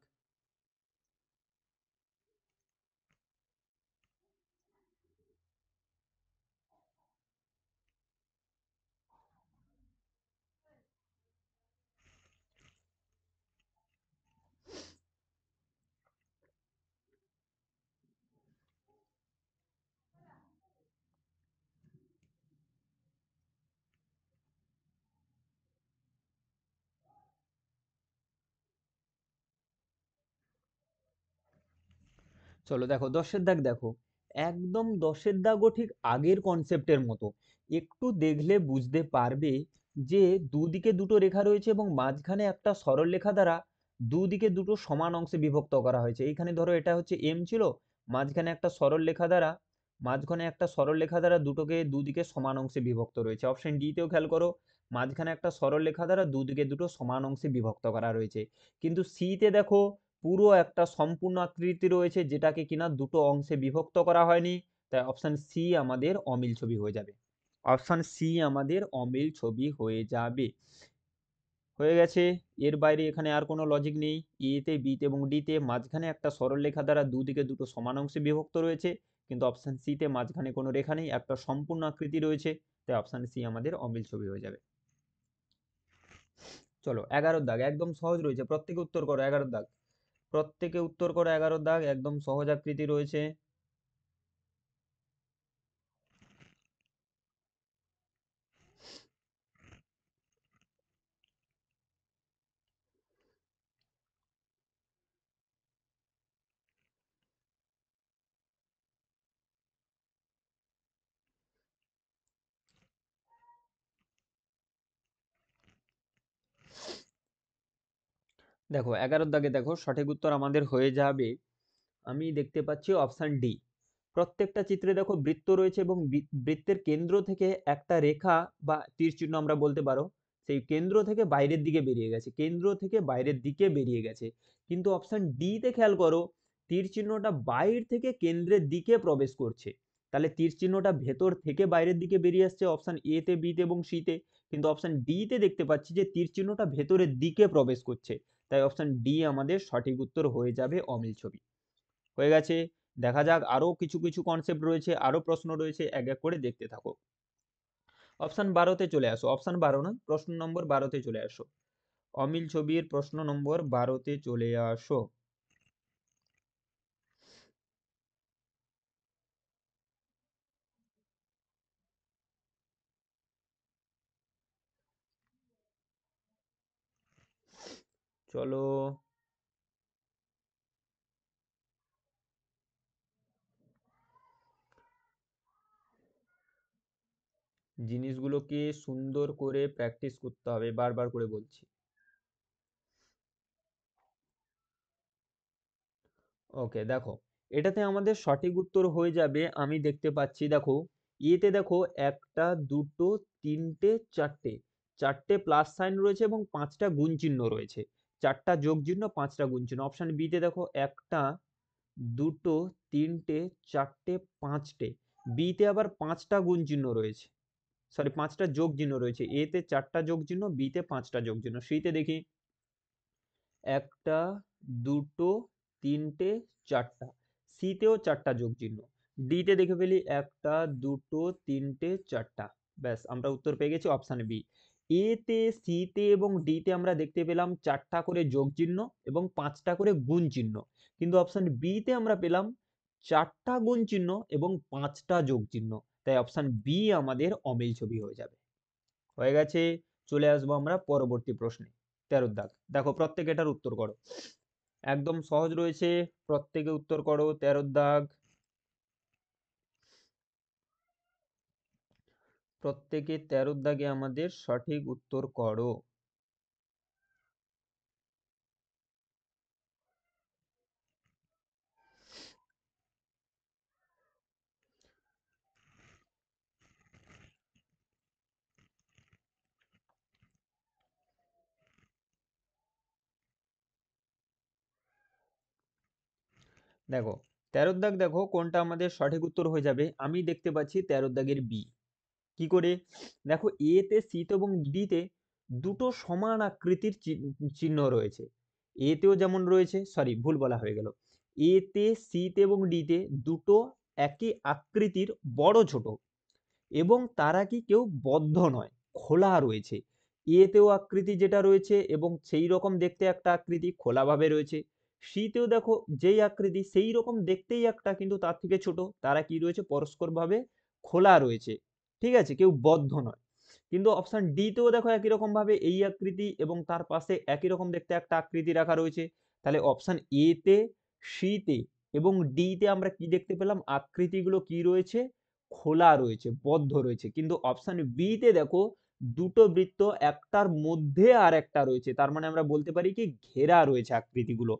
চলো দেখো 10-এর দাগ দেখো, একদম 10-এর দাগও ঠিক আগের কনসেপ্টের মতো। একটু দেখলে বুঝতে পারবে যে দুদিকে দুটো রেখা রয়েছে এবং মাঝখানে একটা সরল রেখা দ্বারা দুদিকে দুটো সমান অংশে বিভক্ত করা হয়েছে। এইখানে ধরো এটা হচ্ছে এম ছিল, মাঝখানে একটা সরল রেখা দ্বারা দুটোকে দুদিকে সমান অংশে বিভক্ত রয়েছে। অপশন ডি তেও খেয়াল করো, মাঝখানে একটা সরল রেখা দ্বারা দুদিকে দুটো সমান অংশে বিভক্ত করা রয়েছে। কিন্তু সি তে দেখো পুরো একটা সম্পূর্ণ আকৃতি রয়েছে যেটাকে কিনা দুটো অংশে বিভক্ত করা হয়নি। তাই অপশন সি আমাদের অমিল ছবি হয়ে যাবে। অপশন সি আমাদের অমিল ছবি হয়ে যাবে। হয়ে গেছে। এর বাইরে এখানে আর কোনো লজিক নেই। এ তে, বি তে এবং ডি তে মাঝখানে একটা সরল রেখা দ্বারা দুদিকে দুটো সমান অংশে বিভক্ত রয়েছে, কিন্তু অপশন সি তে মাঝখানে কোনো রেখা নেই, একটা সম্পূর্ণ আকৃতি রয়েছে। তাই অপশন সি আমাদের অমিল ছবি হয়ে যাবে। চলো 11 দাগ একদম সহজ রয়েছে, প্রত্যেকে উত্তর করো। 11 দাগ, প্রত্যেকে উত্তর করো। 11 দাগ একদম সহজ আকৃতি রয়েছে। দেখো 11 দাগে দেখো সঠিক উত্তর আমাদের হয়ে যাবে, আমি দেখতে পাচ্ছি অপশন ডি। প্রত্যেকটা চিত্রে দেখো বৃত্ত রয়েছে এবং বৃত্তের কেন্দ্র থেকে একটা রেখা বা তীর চিহ্ন আমরা বলতে পারো, সেই কেন্দ্র থেকে বাইরের দিকে বেরিয়ে গেছে, কেন্দ্র থেকে বাইরের দিকে বেরিয়ে গেছে। কিন্তু অপশন ডি তে খেয়াল করো, তীর চিহ্নটা বাইরে থেকে কেন্দ্রের দিকে প্রবেশ করছে। তাহলে তীর চিহ্নটা ভেতর থেকে বাইরের দিকে বেরিয়ে আসছে অপশন এ তে, বি তে এবং সি তে। কিন্তু অপশন ডি তে দেখতে পাচ্ছি যে তীর চিহ্নটা ভেতরের দিকে প্রবেশ করছে। তাই অপশন ডি আমাদের সঠিক উত্তর হয়ে যাবে অমিল ছবি। হয়ে গেছে। দেখা যাক আরো কিছু কিছু কনসেপ্ট রয়েছে, আরো প্রশ্ন রয়েছে, এক এক করে দেখতে থাকো। অপশন 12 তে চলে আসো, অপশন 12 না, প্রশ্ন নম্বর 12 তে চলে আসো। অমিল ছবির প্রশ্ন নম্বর 12 তে চলে আসো। চলো, জিনিসগুলোকে সুন্দর করে প্র্যাকটিস করতে হবে, বারবার করে বলছি। ওকে দেখো, এটাতে আমাদের সঠিক উত্তর হয়ে যাবে, আমি দেখতে পাচ্ছি দেখো, এতে দেখো একটা, দুটো, তিনটে, চারটে, চারটে প্লাস সাইন রয়েছে এবং পাঁচটা গুণ চিহ্ন রয়েছে। চারটা যোগ চিহ্ন, পাঁচটা গুণ চিহ্ন। অপশন বি তে দেখো একটা, দুটো, তিনটে, চারটে, পাঁচটে। বি তে আবার পাঁচটা গুণ চিহ্ন রয়েছে, সরি পাঁচটা যোগ চিহ্ন রয়েছে। এ তে চারটা যোগ চিহ্ন, বি তে পাঁচটা যোগ চিহ্ন। সি তে দেখি একটা, দুটো, তিনটে, চারটা। সি তেও চারটা যোগ চিহ্ন। ডি তে দেখে ফেলি একটা, দুটো, তিনটে, চারটা। ব্যাস আমরা উত্তর পেয়ে গেছি অপশন বি। এ তে, সি তে এবং ডি তে আমরা দেখতে পেলাম চারটা করে যোগ চিহ্ন এবং পাঁচটা করে গুণ চিহ্ন। কিন্তু অপশন বি তে আমরা পেলাম চারটা গুণ চিহ্ন এবং পাঁচটা যোগ চিহ্ন। তাই অপশন বি আমাদের অমিল ছবি হয়ে যাবে। হয়ে গেছে। চলে আসবো আমরা পরবর্তী প্রশ্নে। 13 দাগ দেখো, প্রত্যেকে এটার উত্তর করো। একদম সহজ রয়েছে, প্রত্যেকে উত্তর করো। 13 দাগ, প্রত্যেকে 13 দাগে আমাদের সঠিক উত্তর করো। দেখো 13 দাগ দেখো কোনটা আমাদের সঠিক উত্তর হয়ে যাবে, আমি দেখতে পাচ্ছি 13 দাগের বি। কি করে? দেখো এ তে, সি তে এবং ডি তে দুটো সমান আকৃতির চিহ্ন রয়েছে। এ তেও যেমন রয়েছে, সরি ভুল বলা হয়ে গেল, এ তে, সি তে এবং ডি তে দুটো একই আকৃতির বড় ছোট, এবং তারা কি কেউ বদ্ধ নয়, খোলা রয়েছে। এতেও আকৃতি যেটা রয়েছে এবং সেই রকম দেখতে একটা আকৃতি খোলাভাবে রয়েছে। সিতেও দেখো যেই আকৃতি সেই রকম দেখতেই একটা, কিন্তু তার থেকে ছোট, তারা কি রয়েছে পরস্পর ভাবে খোলা রয়েছে। ঠিক আছে, কেউ বদ্ধ নয়। কিন্তু অপশন ডি তেও দেখো একই রকম ভাবে এই আকৃতি এবং তার পাশে একই রকম দেখতে একটা আকৃতি রাখা রয়েছে। তাহলে অপশন এ তে, সি তে এবং ডি তে আমরা কি দেখতে পেলাম, আকৃতিগুলো কি রয়েছে, খোলা রয়েছে, বদ্ধ রয়েছে। কিন্তু অপশন বি তে দেখো দুটো বৃত্ত, একটার মধ্যে আর একটা রয়েছে, তার মানে আমরা বলতে পারি কি ঘেরা রয়েছে আকৃতিগুলো।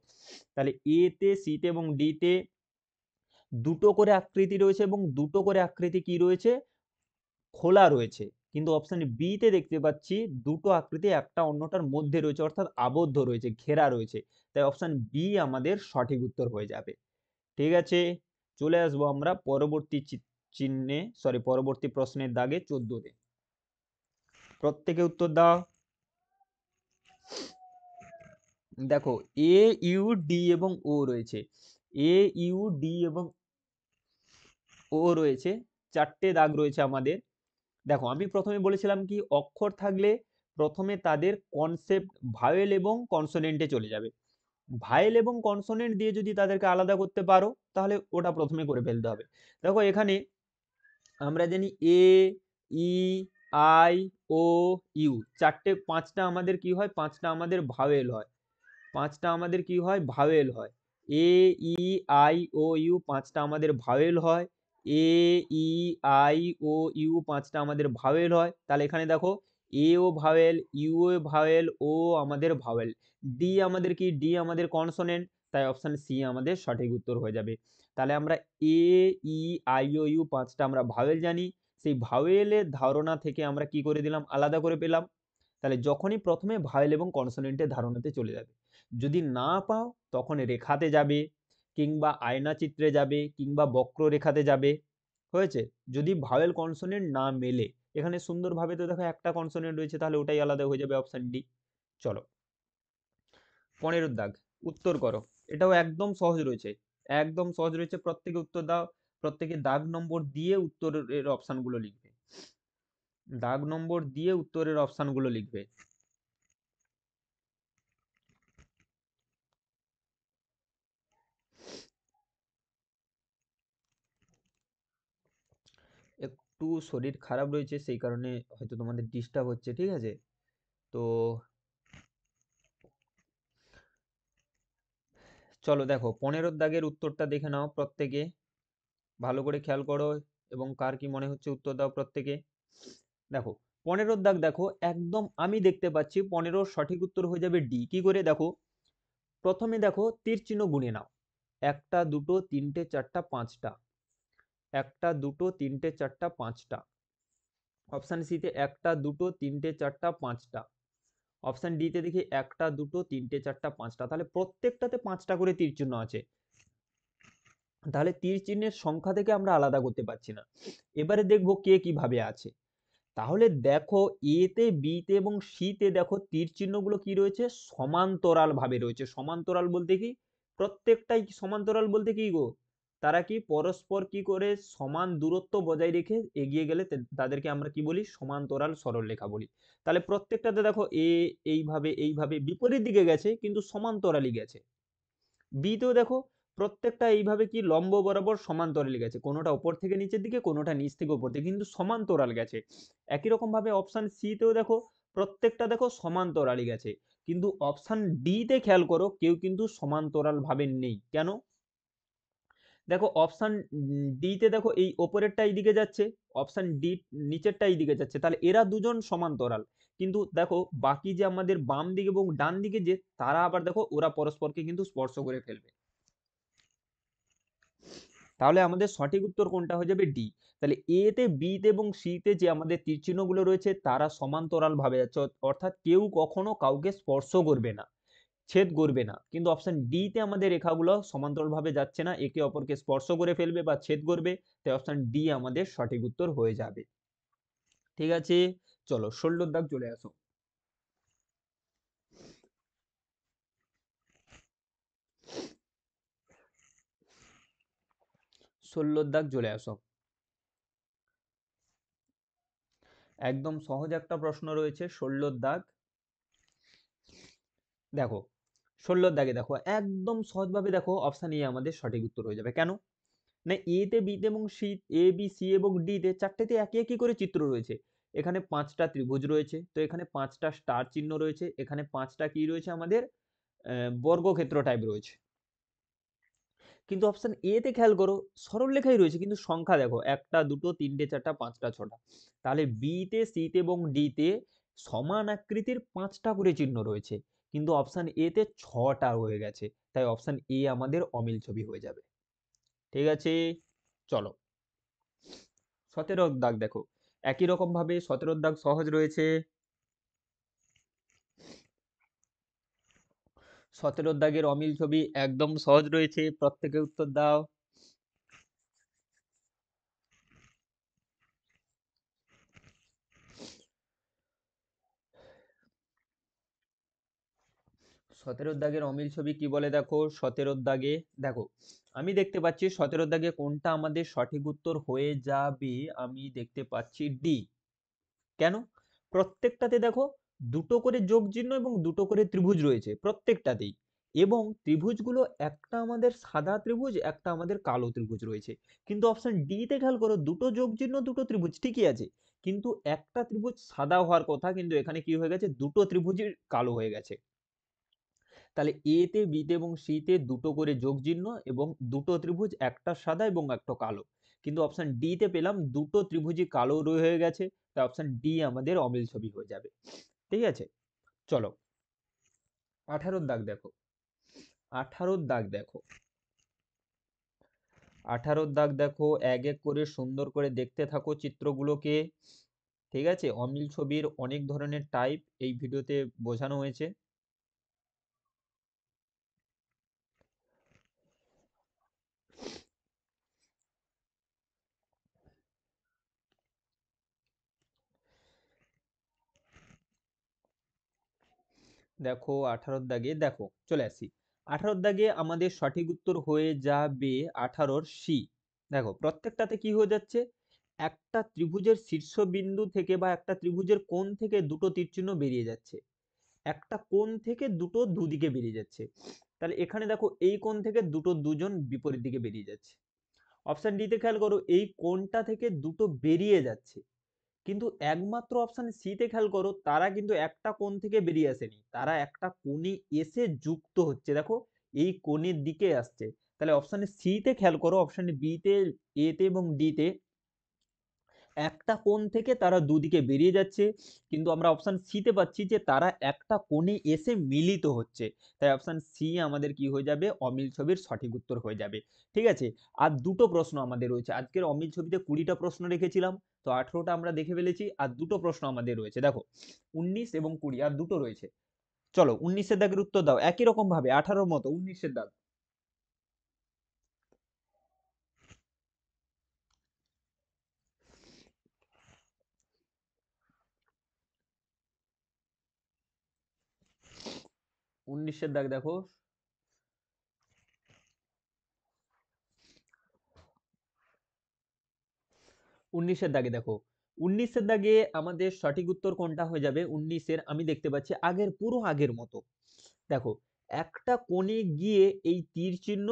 তাহলে এ তে, সি তে এবং ডি তে দুটো করে আকৃতি রয়েছে এবং দুটো করে আকৃতি কি রয়েছে, খোলা রয়েছে। কিন্তু অপশন বি তে দেখতে পাচ্ছি দুটো আকৃতি একটা অন্যটার মধ্যে রয়েছে, অর্থাৎ আবদ্ধ রয়েছে, ঘেরা রয়েছে। তাই অপশন বি আমাদের সঠিক উত্তর হয়ে যাবে। ঠিক আছে, চলে আসবো আমরা পরবর্তী চিহ্নে, সরি পরবর্তী প্রশ্নের দাগে 14-তে। প্রত্যেকে উত্তর দাও। দেখো এ ইউ ডি এবং ও রয়েছে, এ ইউ ডি এবং ও রয়েছে, চারটে দাগ রয়েছে আমাদের। দেখো আমি প্রথমে বলেছিলাম কি অক্ষর থাকলে প্রথমে তাদের কনসেপ্ট ভাওয়েল এবং কনসোনেন্টে চলে যাবে। ভাওয়েল এবং কনসোনেন্ট দিয়ে যদি তাদেরকে আলাদা করতে পারো তাহলে ওটা প্রথমে করে ফেলতে হবে। দেখো এখানে আমরা জানি এ, ই, আই, ও, ইউ, চারটে, পাঁচটা আমাদের কি হয়, পাঁচটা আমাদের ভাওয়েল হয়, পাঁচটা আমাদের কি হয়, ভাওয়েল হয়। এ, ই, আই, ও, ইউ পাঁচটা আমাদের ভাওয়েল হয়। এ, ই, আই, ও, ইউ পাঁচটা আমাদের ভাওয়েল হয়। তাহলে এখানে দেখো এ ও ভাওয়েল, ইউ ও ভাওয়েল, ও আমাদের ভাওয়েল। ডি আমাদের কি, ডি আমাদের কনসোনেন্ট, তাই অপশন সি আমাদের সঠিক উত্তর হয়ে যাবে। তাহলে আমরা এ, ই, আই, ও, ইউ পাঁচটা আমরা ভাওয়েল জানি, সেই ভাওয়েলের ধারণা থেকে আমরা কি করে দিলাম, আলাদা করে পেলাম। তাহলে যখনই প্রথমে ভাওয়েল এবং কনসোনেন্টের ধারণাতে চলে যাবে, যদি না পাও তখন রেখাতে যাবে, কিংবা আয়না চিত্রে যাবে, কিংবা বক্ররেখাতে যাবে। হয়েছে, যদি ভাওয়েল কনসোনেন্ট না মেলে, এখানে সুন্দরভাবে তো দেখো একটা কনসোনেন্ট রয়েছে, তাহলে ওটাই আলাদা হয়ে যাবে, অপশন ডি। চলো 15 দাগ, উত্তর করো। এটাও একদম সহজ রয়েছে, একদম সহজ রয়েছে, প্রত্যেকে উত্তর দাও। প্রত্যেকে দাগ নম্বর দিয়ে উত্তরের অপশনগুলো লিখবে, দাগ নম্বর দিয়ে উত্তরের অপশনগুলো লিখবে। একটু শরীর খারাপ রয়েছে, সেই কারণে হয়তো তোমাদের ডিস্টার্ব হচ্ছে, ঠিক আছে? তো চলো দেখো 15 দাগের উত্তরটা দেখে নাও প্রত্যেকে, ভালো করে খেয়াল করো এবং কার কি মনে হচ্ছে উত্তর দাও প্রত্যেকে। দেখো 15 দাগ, দেখো একদম আমি দেখতে পাচ্ছি 15 সঠিক উত্তর হয়ে যাবে ডি। কি করে দেখো, প্রথমে দেখো তীর চিহ্ন গুনে নাও, একটা দুটো তিনটে চারটা পাঁচটা, একটা দুটো তিনটে চারটা পাঁচটা। অপশন সি তে একটা দুটো তিনটে চারটা পাঁচটা। অপশন ডি তে দেখি একটা দুটো তিনটে চারটা পাঁচটা, তাহলে প্রত্যেকটাতে পাঁচটা করে তীর চিহ্ন আছে। তাহলে তীর চিহ্নের সংখ্যা থেকে আমরা আলাদা করতে পারছি না। এবারে দেখবো কে কিভাবে আছে। তাহলে দেখো এ তে, বি তে এবং সি তে দেখো তীর চিহ্নগুলো কি রয়েছে, সমান্তরাল ভাবে রয়েছে। সমান্তরাল বলতে কি, প্রত্যেকটাই সমান্তরাল বলতে কি গো, তারা কি পরস্পর কি করে সমান দূরত্ব বজায় রেখে এগিয়ে গেলে তাদেরকে আমরা কি বলি, সমান্তরাল সরলরেখা বলি। তাহলে প্রত্যেকটাতে দেখো এ এইভাবে এইভাবে বিপরীত দিকে গেছে কিন্তু সমান্তরালই গেছে। বি তেও দেখো প্রত্যেকটা এইভাবে কি লম্ব বরাবর সমান্তরাল গেছে, কোনোটা উপর থেকে নিচের দিকে, কোনোটা নিচ থেকে উপর দিকে, কিন্তু সমান্তরাল গেছে। একই রকম ভাবে অপশন সি তেও দেখো প্রত্যেকটা দেখো সমান্তরালই গেছে। কিন্তু অপশন ডি তে খেয়াল করো কেউ কিন্তু সমান্তরাল ভাবে নেই। কেন, দেখো অপশন ডি তে দেখো এই ওপরেরটা এইদিকে যাচ্ছে, অপশন ডি নিচেরটা এইদিকে যাচ্ছে, তাহলে এরা দুজন সমান্তরাল। কিন্তু দেখো বাকি যে আমাদের বাম দিকে এবং ডান দিকে যে, তারা আবার দেখো ওরা পরস্পরকে কিন্তু স্পর্শ করে ফেলবে। তাহলে আমাদের সঠিক উত্তর কোনটা হয়ে যাবে, ডি। তাহলে এ তে, বি তে এবং সি তে যে আমাদের তীর চিহ্নগুলো রয়েছে তারা সমান্তরাল ভাবে যাচ্ছে, অর্থাৎ কেউ কখনো কাউকে স্পর্শ করবে না, ছেদ করবে না। কিন্তু অপশন ডি তে আমাদের রেখাগুলো সমান্তরাল ভাবে যাচ্ছে না, একে অপরকে স্পর্শ করে ফেলবে বা ছেদ করবে। তাই অপশন ডি আমাদের সঠিক উত্তর হয়ে যাবে। ঠিক আছে, চলো 16 দাগ চলে আসো। 16 দাগ চলে আসো। একদম সহজ একটা প্রশ্ন রয়েছে 16 দাগ। দেখো 16 দাগে দেখো একদম সহজভাবে দেখো অপশন এ আমাদের সঠিক উত্তর হয়ে যাবে। কেন না, এ তে, বি তে এবং সি, এ বি সি এবং ডি তে চারটেতে একই একই করে চিত্র রয়েছে। এখানে পাঁচটা ত্রিভুজ রয়েছে, তো এখানে পাঁচটা স্টার চিহ্ন রয়েছে, এখানে পাঁচটা কি রয়েছে আমাদের বর্গক্ষেত্র টাইপ রয়েছে। কিন্তু অপশন এ তে খেয়াল করো সরল রেখাই রয়েছে, কিন্তু সংখ্যা দেখো 1টা 2টো 3টে 4টা 5টা 6টা। তাহলে বি তে সি তে এবং ডি তে সমান আকৃতির 5টা করে চিহ্ন রয়েছে, কিন্তু অপশন এ তে 6টা হয়ে গেছে। তাই অপশন এ আমাদের অমিল ছবি হয়ে যাবে। ঠিক আছে, চলো 17 দাগ দেখো। একই রকম ভাবে 17 দাগ সহজ রয়েছে। 17 দাগের অমিল ছবি একদম সহজ রয়েছে, প্রত্যেকে উত্তর দাও। 17 দাগের অমিল ছবি কি বলে দেখো। 17 দাগে দেখো, আমি দেখতে পাচ্ছি 17 দাগে কোনটা আমাদের সঠিক উত্তর হয়ে যাবে। আমি দেখতে পাচ্ছি ডি। কেন? প্রত্যেকটাতে দেখো দুটো করে যোগ চিহ্ন এবং দুটো করে ত্রিভুজ রয়েছে প্রত্যেকটাতেই, এবং ত্রিভুজগুলো একটা আমাদের সাদা ত্রিভুজ, একটা আমাদের কালো ত্রিভুজ রয়েছে। কিন্তু অপশন ডি তে খেয়াল করো দুটো যোগ চিহ্ন দুটো ত্রিভুজ ঠিকই আছে, কিন্তু একটা ত্রিভুজ সাদা হওয়ার কথা, কিন্তু এখানে কি হয়ে গেছে, দুটো ত্রিভুজই কালো হয়ে গেছে। তাহলে এ তে বি তে এবং সি তে দুটো করে যোগ চিহ্ন এবং দুটো ত্রিভুজ, একটা সাদা এবং একটা কালো, কিন্তু অপশন ডি তে পেলাম দুটো ত্রিভুজই কালো হয়ে গেছে। তাই অপশন ডি আমাদের অমিল ছবি হয়ে যাবে। ঠিক আছে, চলো 18 দাগ দেখো। 18 দাগ দেখো। 18 দাগ দেখো, এক এক করে সুন্দর করে দেখতে থাকো চিত্রগুলোকে। ঠিক আছে, অমিল ছবির অনেক ধরনের টাইপ এই ভিডিওতে বোঝানো হয়েছে। দেখো 18 দাগে দেখো, চলে আসি। 18 দাগে আমাদের সঠিক উত্তর হয়ে যাবে 18 সি। দেখো প্রত্যেকটাতে কি হয়ে যাচ্ছে, একটা ত্রিভুজের শীর্ষবিন্দু থেকে বা একটা ত্রিভুজের কোণ থেকে দুটো তীরচিহ্ন বেরিয়ে যাচ্ছে, একটা কোণ থেকে দুটো দুদিকে বেরিয়ে যাচ্ছে। তাহলে এখানে দেখো এই কোণ থেকে দুজন বিপরীত দিকে বেরিয়ে যাচ্ছে। অপশন ডি তে খেয়াল করো এই কোণটা থেকে দুটো বেরিয়ে যাচ্ছে, কিন্তু একমাত্র অপশন সি তে খেয়াল করো তারা কিন্তু একটা কোণ থেকে বেরিয়ে আসেনি, তারা একটা কোণে এসে যুক্ত হচ্ছে। দেখো এই কোণের দিকে আসছে। তাহলে অপশন সি তে খেয়াল করো, অপশন বি তে, এ তে এবং ডি তে একটা কোণ থেকে তারা দুদিকে বেরিয়ে যাচ্ছে, কিন্তু আমরা অপশন সি তে পাচ্ছি যে তারা একটা কোণে এসে মিলিত হচ্ছে। তাই অপশন সি আমাদের কি হয়ে যাবে, অমিল ছবির সঠিক উত্তর হয়ে যাবে। ঠিক আছে, আর দুটো প্রশ্ন আমাদের রয়েছে। আজকের অমিল ছবিতে 20টা প্রশ্ন রেখেছিলাম, তো 18টা আমরা দেখে ফেলেছি, আর দুটো প্রশ্ন আমাদের রয়েছে। দেখো 19 এবং 20 আর দুটো রয়েছে। চলো 19-এর দাগের উত্তর দাও একই রকম ভাবে 18-র মতো 19-এর দাগ। 19-এর দাগ দেখো। 19-এর দাগে দেখো, 19-এর দাগে আমাদের সঠিক উত্তর কোনটা হয়ে যাবে। 19-এর আমি দেখতে পাচ্ছি আগের পুরো আগের মতো। দেখো একটা কোণে গিয়ে এই তীর চিহ্ন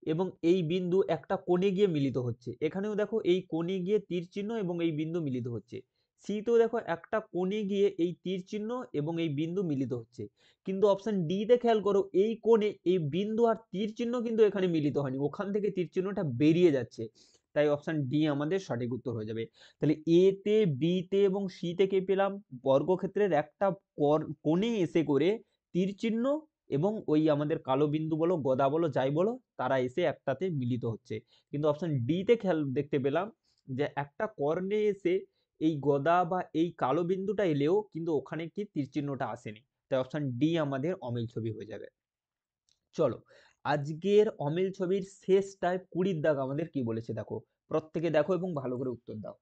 এবং এই বিন্দু একটা কোণে গিয়ে মিলিত হচ্ছে, এখানেও দেখো এই কোণে গিয়ে তীর চিহ্ন এবং এই বিন্দু মিলিত হচ্ছে। সি তেও দেখো একটা কোণে গিয়ে এই তীর চিহ্ন এবং এই বিন্দু মিলিত হচ্ছে, কিন্তু অপশন ডি তে খেয়াল করো এই কোণে এই বিন্দু আর তীর চিহ্ন কিন্তু এখানে মিলিত হয়নি, ওখান থেকে তীর চিহ্নটা বেরিয়ে যাচ্ছে। তাই অপশন ডি আমাদের সঠিক উত্তর হয়ে যাবে। তাহলে এ তে বি তে এবং সি থেকে পেলাম বর্গক্ষেত্রের একটা কোণে এসে করে তীর চিহ্ন এবং ওই আমাদের কালো বিন্দু বলো গদা বলো যাই বলো তারা এসে একটাতে মিলিত হচ্ছে। কিন্তু অপশন ডি তে খেয়াল দেখতে পেলাম যে একটা কর্ণে এসে এই গদা বা এই কালো বিন্দুটা এলেও কিন্তু ওখানে কি তীর চিহ্নটা আসেনি। তাই অপশন ডি আমাদের অমিল ছবি হয়ে যাবে। চলো আজকের অমিল ছবির শেষ টাইপ 20 দাগ আমাদের কি বলেছে দেখো, প্রত্যেকে দেখো এবং ভালো করে উত্তর দাও।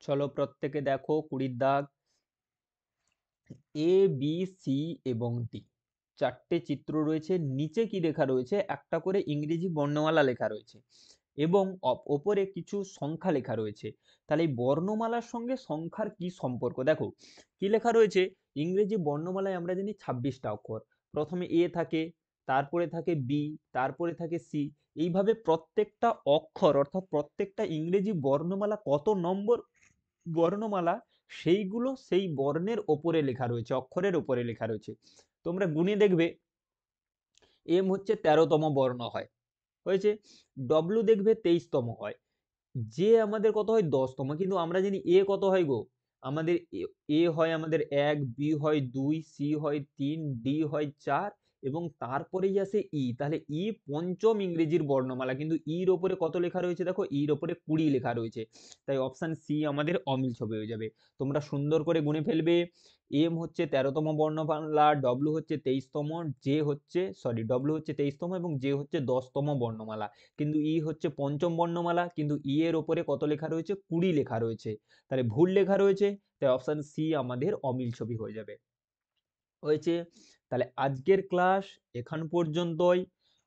চলো প্রত্যেকে দেখো 20 দাগ, এ বি সি এবং ডি 4টে চিত্র রয়েছে, নিচে কি লেখা রয়েছে, একটা করে ইংরেজি বর্ণমালা লেখা রয়েছে এবং ওপরে কিছু সংখ্যা লেখা রয়েছে। তাহলে এই বর্ণমালার সঙ্গে সংখ্যার কি সম্পর্ক? দেখো কি লেখা রয়েছে, ইংরেজি বর্ণমালায় আমরা জানি 26টা অক্ষর। প্রথমে এ থাকে, তারপরে থাকে বি, তারপরে থাকে সি। এইভাবে প্রত্যেকটা অক্ষর অর্থাৎ প্রত্যেকটা ইংরেজি বর্ণমালা কত নম্বর বর্ণমালা, সেইগুলো সেই বর্ণের ওপরে লেখা রয়েছে, অক্ষরের ওপরে লেখা রয়েছে। তোমরা গুণে দেখবে এম হচ্ছে 13তম বর্ণ হয়, হয়েছে। ডব্লু দেখবে 23তম হয়, যে আমাদের কত হয় 10তম। কিন্তু আমরা জানি এ কত হয় গো, আমাদের এ হয় আমাদের 1, বি হয় 2, সি হয় 3, ডি হয় 4 এবং তারপরেই আসে ই। তাহলে ই পঞ্চম ইংরেজির বর্ণমালা, কিন্তু ইর ওপরে কত লেখা রয়েছে, দেখো ইর ওপরে 20 লেখা রয়েছে। তাই অপশন সি আমাদের অমিল ছবি হয়ে যাবে। তোমরা সুন্দর করে গুনে ফেলবে। এম হচ্ছে 13তম বর্ণমালা, ডব্লু হচ্ছে 23তম, জে হচ্ছে ডব্লু হচ্ছে 23তম এবং জে হচ্ছে 10তম বর্ণমালা। কিন্তু ই হচ্ছে পঞ্চম বর্ণমালা, কিন্তু ই এর ওপরে কত লেখা রয়েছে, 20 লেখা রয়েছে। তাহলে ভুল লেখা রয়েছে, তাই অপশন সি আমাদের অমিল ছবি হয়ে যাবে, হয়েছে। তাহলে আজকের ক্লাস এখান পর্যন্তই।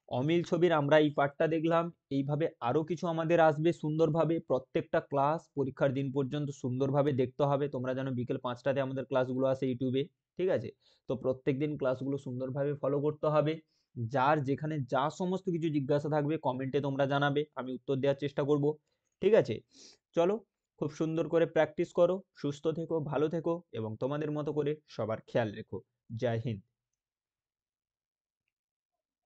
অমিল ছবির আমরা এই পার্টটা দেখলাম। এইভাবে আরো কিছু আমাদের আসবে সুন্দরভাবে, প্রত্যেকটা ক্লাস পরীক্ষার দিন পর্যন্ত সুন্দরভাবে দেখতে হবে। তোমরা জানো বিকেল 5টাতে আমাদের ক্লাসগুলো আসে ইউটিউবে, ঠিক আছে। তো প্রত্যেকদিন ক্লাসগুলো সুন্দরভাবে ফলো করতে হবে। যার যেখানে যা সমস্ত কিছু জিজ্ঞাসা থাকবে কমেন্টে তোমরা জানাবে, আমি উত্তর দেওয়ার চেষ্টা করব, ঠিক আছে। চলো, খুব সুন্দর করে প্র্যাকটিস করো, সুস্থ থেকো, ভালো থেকো এবং তোমাদের মতো করে সবার খেয়াল রেখো। জয় হিন্দ।